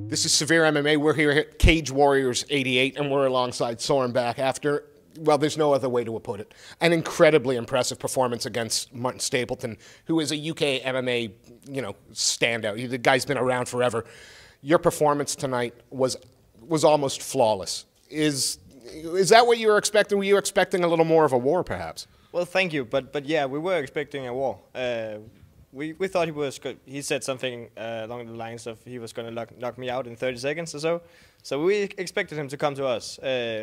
This is Severe MMA. We're here at Cage Warriors 88, and we're alongside Soren Bak after, well, there's no other way to put it, an incredibly impressive performance against Martin Stapleton, who is a UK MMA, standout. The guy's been around forever. Your performance tonight was almost flawless. Is that what you were expecting? Were you expecting a little more of a war, perhaps? Well, thank you, but yeah, we were expecting a war. We thought he was good. He said something along the lines of he was going to knock me out in 30 seconds or so. So we expected him to come to us.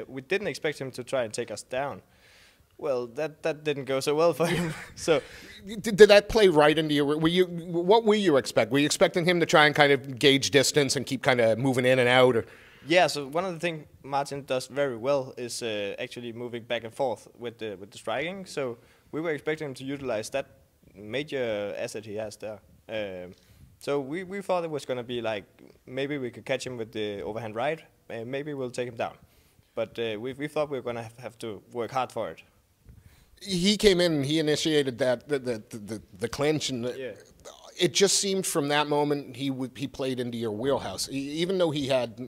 We didn't expect him to try and take us down. Well, that didn't go so well for him. So did that play right into your? What were you expect? Were you expecting him to try and kind of gauge distance and keep kind of moving in and out? Or? Yeah. So one of the things Madsen does very well is actually moving back and forth with the striking. So we were expecting him to utilize that major asset he has there. So we thought it was going to be like maybe we could catch him with the overhand right, maybe we'll take him down. But we thought we were going to have to work hard for it. He came in and he initiated that the clinch, and yeah. It just seemed from that moment he played into your wheelhouse. Even though he had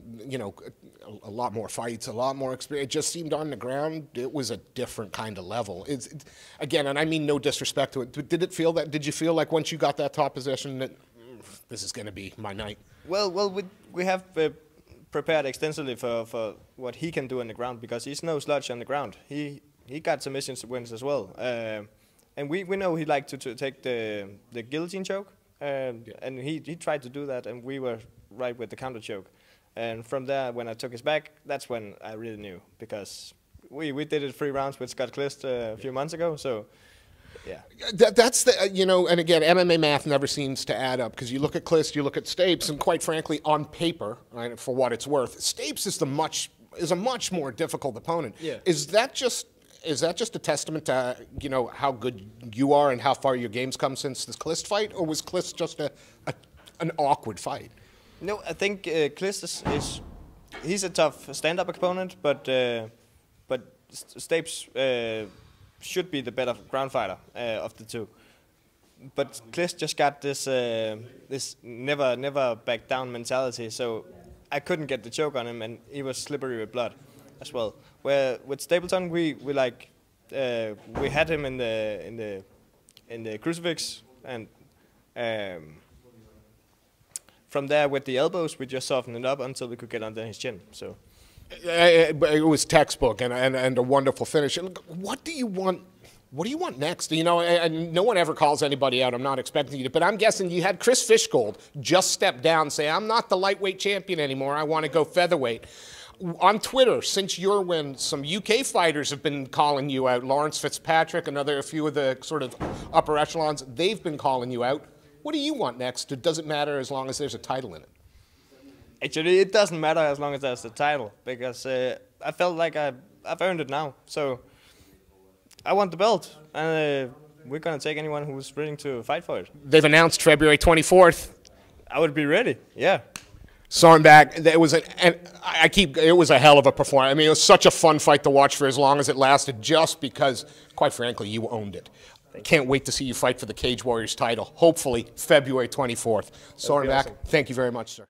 a lot more fights, a lot more experience, it just seemed on the ground it was a different kind of level. Again, and I mean no disrespect to it, but did you feel like once you got that top position that this is going to be my night? Well, we have prepared extensively for what he can do on the ground, because he's no slouch on the ground. He got submission wins as well, and we know he liked to take the guillotine choke. And he tried to do that, and we were right with the counter choke. And from there, when I took his back, that's when I really knew, because we did it 3 rounds with Scott Clist a few months ago. So, yeah, that's the and again, MMA math never seems to add up, because you look at Clist, you look at Stapes, and quite frankly, on paper, right, for what it's worth, Stapes is a much more difficult opponent. Yeah. Is that just a testament to how good you are and how far your game's come since this Clist fight, or was Clist just an awkward fight? No, I think Clist he's a tough stand-up opponent, but Stapes should be the better ground fighter of the two. But Clist just got this never back down mentality, so I couldn't get the choke on him, and he was slippery with blood as well. Where with Stapleton, we had him in the crucifix, and from there with the elbows we just softened it up until we could get under his chin. So it was textbook and a wonderful finish. What do you want? What do you want next? And no one ever calls anybody out. I'm not expecting you to, but I'm guessing you had Chris Fishgold just step down and say, "I'm not the lightweight champion anymore. I want to go featherweight." On Twitter, since your win, some UK fighters have been calling you out. Lawrence Fitzpatrick, a few of the sort of upper echelons, they've been calling you out. What do you want next? It doesn't matter as long as there's a title in it. Actually, it doesn't matter as long as there's a title, because I felt like I've earned it now. So I want the belt, and we're going to take anyone who's willing to fight for it. They've announced February 24th. I would be ready, yeah. Soren Bak, it was a hell of a performance. I mean, it was such a fun fight to watch for as long as it lasted, just because, quite frankly, you owned it. Can't wait to see you fight for the Cage Warriors title, hopefully February 24th. Soren Bak, awesome. Thank you very much, sir.